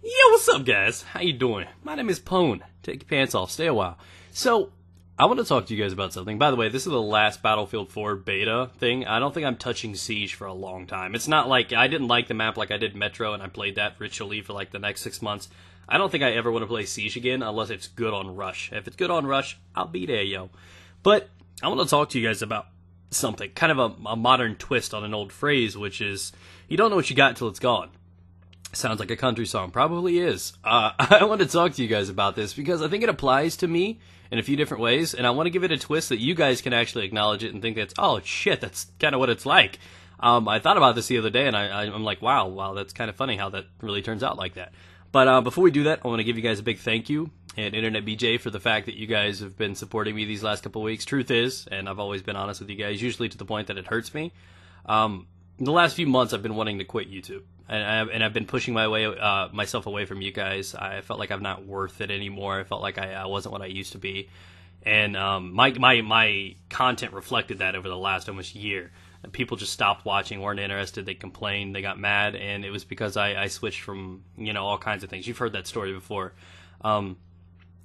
Yo, what's up, guys? How you doing? My name is Pwn. Take your pants off. Stay a while. So, I want to talk to you guys about something. By the way, this is the last Battlefield 4 beta thing. I don't think I'm touching Siege for a long time. It's not like I didn't like the map like I did Metro, and I played that ritually for like the next 6 months. I don't think I ever want to play Siege again unless it's good on Rush. If it's good on Rush, I'll be there, yo. But I want to talk to you guys about something, kind of a modern twist on an old phrase, which is, you don't know what you got until it's gone. Sounds like a country song. Probably is. I want to talk to you guys about this because I think it applies to me in a few different ways, and I want to give it a twist that you guys can actually acknowledge it and think that's, oh, shit, that's kind of what it's like. I thought about this the other day, and I'm like, wow, that's kind of funny how that really turns out like that. But before we do that, I want to give you guys a big thank you and Internet BJ for the fact that you guys have been supporting me these last couple of weeks. Truth is, and I've always been honest with you guys, usually to the point that it hurts me. In the last few months, I've been wanting to quit YouTube, and I've been pushing myself away from you guys. I felt like I'm not worth it anymore. I felt like I wasn't what I used to be, and my content reflected that over the last almost year. And people just stopped watching, weren't interested. They complained, they got mad, and it was because I switched from all kinds of things. You've heard that story before, and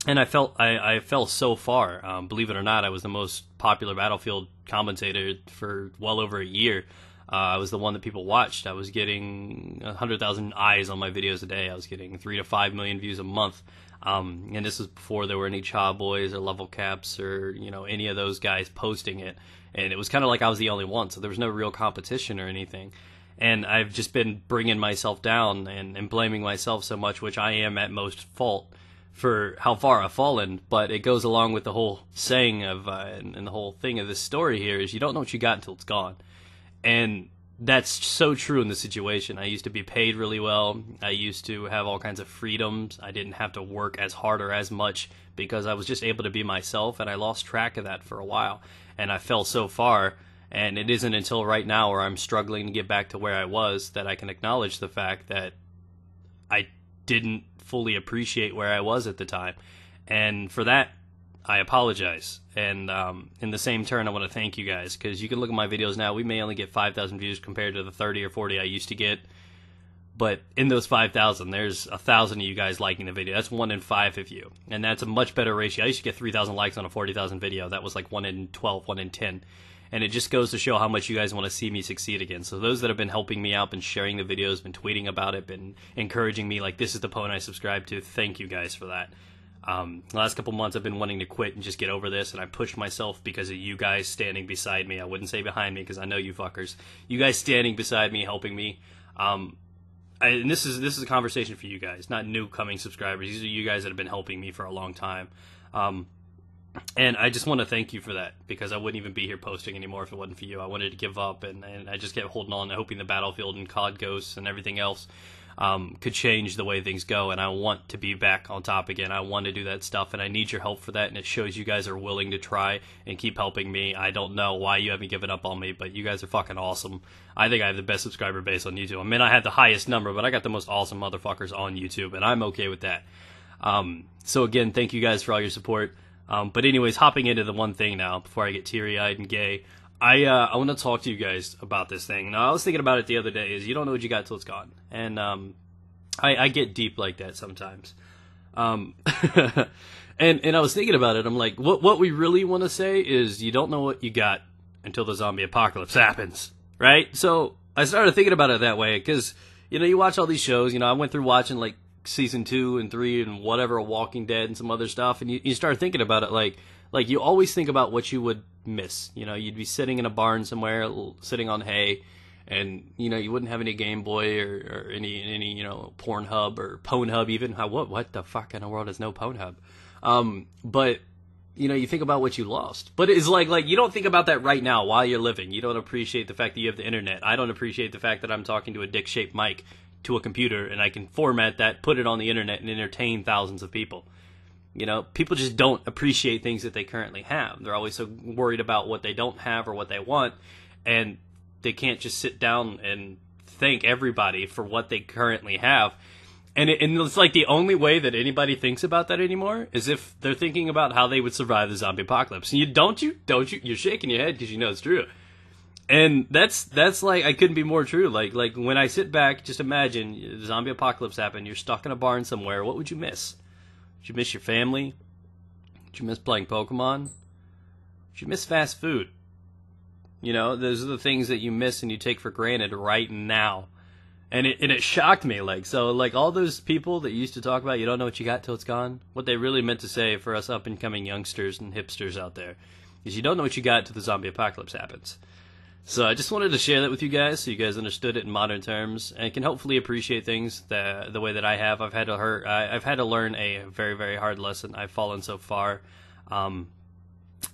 I fell so far. Believe it or not, I was the most popular Battlefield commentator for well over a year. I was the one that people watched. I was getting 100,000 eyes on my videos a day. I was getting 3 to 5 million views a month. And this was before there were any Cha Boys or Level Caps or, any of those guys posting it. And it was kind of like I was the only one, so there was no real competition or anything. And I've just been bringing myself down and blaming myself so much, which I am at most fault for how far I've fallen. But it goes along with the whole saying of, and the whole thing of this story here is you don't know what you got until it's gone. And that's so true in this situation. I used to be paid really well. I used to have all kinds of freedoms. I didn't have to work as hard or as much because I was just able to be myself, and I lost track of that for a while. And I fell so far, and it isn't until right now where I'm struggling to get back to where I was that I can acknowledge the fact that I didn't fully appreciate where I was at the time. And for that, I apologize, and in the same turn, I want to thank you guys, because you can look at my videos now. We may only get 5,000 views compared to the 30 or 40 I used to get, but in those 5,000, there's 1,000 of you guys liking the video. That's 1 in 5 of you, and that's a much better ratio. I used to get 3,000 likes on a 40,000 video. That was like 1 in 12, 1 in 10, and it just goes to show how much you guys want to see me succeed again. So those that have been helping me out, been sharing the videos, been tweeting about it, been encouraging me, like, this is the Pwn I subscribe to, thank you guys for that. The last couple months I've been wanting to quit and just get over this, and I pushed myself because of you guys standing beside me. I wouldn't say behind me because I know you fuckers. You guys standing beside me, helping me. And this is a conversation for you guys, not new coming subscribers. These are you guys that have been helping me for a long time. And I just want to thank you for that, because I wouldn't even be here posting anymore if it wasn't for you. I wanted to give up, and I just kept holding on, hoping the Battlefield and COD Ghosts and everything else could change the way things go, and I want to be back on top again. I want to do that stuff, and I need your help for that, and it shows you guys are willing to try and keep helping me. I don't know why you haven't given up on me, but you guys are fucking awesome. I think I have the best subscriber base on YouTube. I mean, I have the highest number, but I got the most awesome motherfuckers on YouTube, and I'm okay with that. So again, thank you guys for all your support. But anyways, hopping into the one thing now, before I get teary-eyed and gay, I want to talk to you guys about this thing. Now, I was thinking about it the other day, is you don't know what you got till it's gone. And I get deep like that sometimes. And I was thinking about it. I'm like, what we really want to say is you don't know what you got until the zombie apocalypse happens, right? So I started thinking about it that way because, you watch all these shows. I went through watching like season 2 and 3 and whatever, Walking Dead and some other stuff, and you start thinking about it like you always think about what you would miss. You'd be sitting in a barn somewhere, sitting on hay, and you wouldn't have any Game Boy or any Pornhub or Pwnhub even. What the fuck in the world is no Pwnhub? But you think about what you lost. But it's like you don't think about that right now while you're living. You don't appreciate the fact that you have the internet. I don't appreciate the fact that I'm talking to a dick-shaped mic to a computer, and I can format that, put it on the internet, and entertain thousands of people. People just don't appreciate things that they currently have. They're always so worried about what they don't have or what they want, and they can't just sit down and thank everybody for what they currently have. And it's like the only way that anybody thinks about that anymore is if they're thinking about how they would survive the zombie apocalypse. And you're shaking your head because you know it's true. And that's like, I couldn't be more true. Like when I sit back, just imagine the zombie apocalypse happened. You're stuck in a barn somewhere. What would you miss? Would you miss your family? Would you miss playing Pokemon? Would you miss fast food? You know, those are the things that you miss and you take for granted right now. And it shocked me. Like, so like all those people that used to talk about you don't know what you got till it's gone. What they really meant to say for us up and coming youngsters and hipsters out there is you don't know what you got till the zombie apocalypse happens. So I just wanted to share that with you guys so you guys understood it in modern terms and can hopefully appreciate things the way that I have. I've had to learn a very, very hard lesson. I've fallen so far, and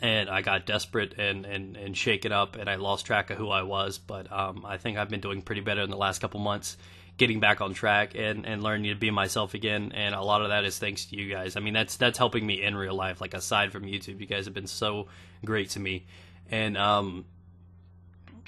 I got desperate and shaken up, and I lost track of who I was. But I think I've been doing pretty better in the last couple months, getting back on track and learning to be myself again. And a lot of that is thanks to you guys. I mean, that's helping me in real life. Like aside from YouTube, you guys have been so great to me,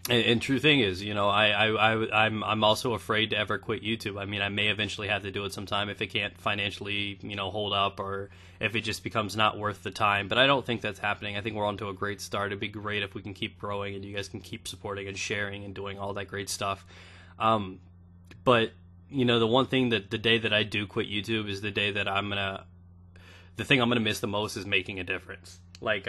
And true thing is, you know, I'm also afraid to ever quit YouTube. I mean, I may eventually have to do it sometime if it can't financially, you know, hold up, or if it just becomes not worth the time. But I don't think that's happening. I think we're on to a great start. It'd be great if we can keep growing and you guys can keep supporting and sharing and doing all that great stuff. But you know, the one thing that the day that I do quit YouTube is the day that the thing I'm gonna miss the most is making a difference. Like,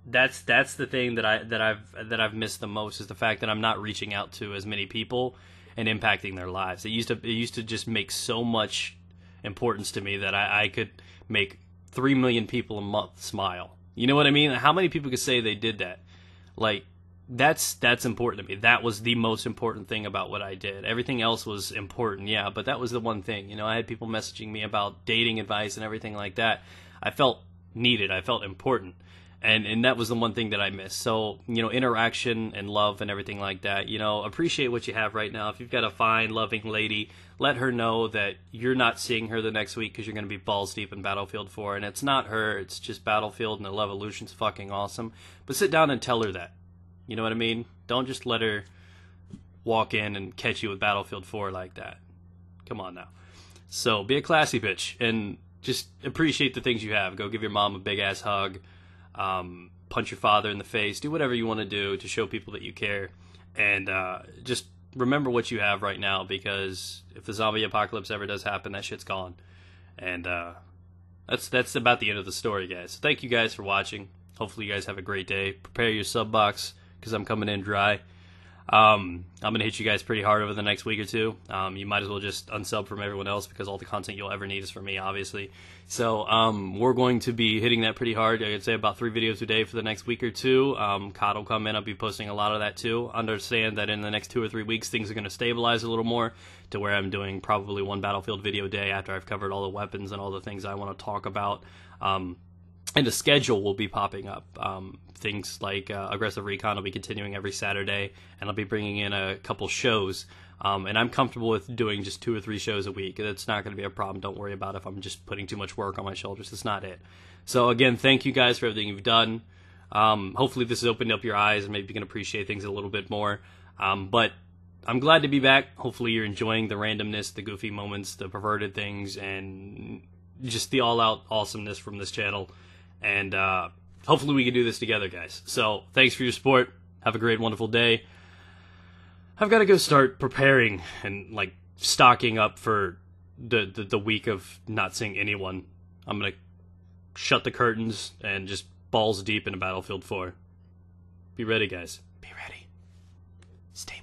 that's the thing that I've missed the most is the fact that I'm not reaching out to as many people and impacting their lives. It used to just make so much importance to me that I could make 3 million people a month smile. You know what I mean? How many people could say they did that? Like, that's important to me. That was the most important thing about what I did. Everything else was important, yeah, but that was the one thing. You know, I had people messaging me about dating advice and everything like that. I felt needed. I felt important. And that was the one thing that I missed. So, you know, interaction and love and everything like that, you know, appreciate what you have right now. If you've got a fine, loving lady, let her know that you're not seeing her the next week because you're going to be balls deep in Battlefield 4. And it's not her, it's just Battlefield, and the Love Evolution's fucking awesome. But sit down and tell her that. You know what I mean? Don't just let her walk in and catch you with Battlefield 4 like that. Come on now. So, be a classy bitch and just appreciate the things you have. Go give your mom a big-ass hug. Punch your father in the face, do whatever you want to do to show people that you care, and just remember what you have right now, because if the zombie apocalypse ever does happen, that shit's gone. And that's about the end of the story, guys. Thank you guys for watching. Hopefully you guys have a great day. Prepare your sub box, because I'm coming in dry. I'm going to hit you guys pretty hard over the next week or two. You might as well just unsub from everyone else, because all the content you'll ever need is from me, obviously. So we're going to be hitting that pretty hard. I'd say about 3 videos a day for the next week or two. COD will come in. I'll be posting a lot of that too. Understand that in the next 2 or 3 weeks, things are going to stabilize a little more to where I'm doing probably 1 Battlefield video a day after I've covered all the weapons and all the things I want to talk about. And the schedule will be popping up. Things like Aggressive Recon will be continuing every Saturday, and I'll be bringing in a couple shows. And I'm comfortable with doing just 2 or 3 shows a week. That's not going to be a problem. Don't worry about if I'm just putting too much work on my shoulders. That's not it. So again, thank you guys for everything you've done. Hopefully this has opened up your eyes and maybe you can appreciate things a little bit more. But I'm glad to be back. Hopefully you're enjoying the randomness, the goofy moments, the perverted things, and just the all-out awesomeness from this channel. And hopefully we can do this together, guys. So thanks for your support. Have a great, wonderful day. I've got to go start preparing and like stocking up for the week of not seeing anyone. I'm gonna shut the curtains and just balls deep into Battlefield 4. Be ready, guys. Be ready. Stay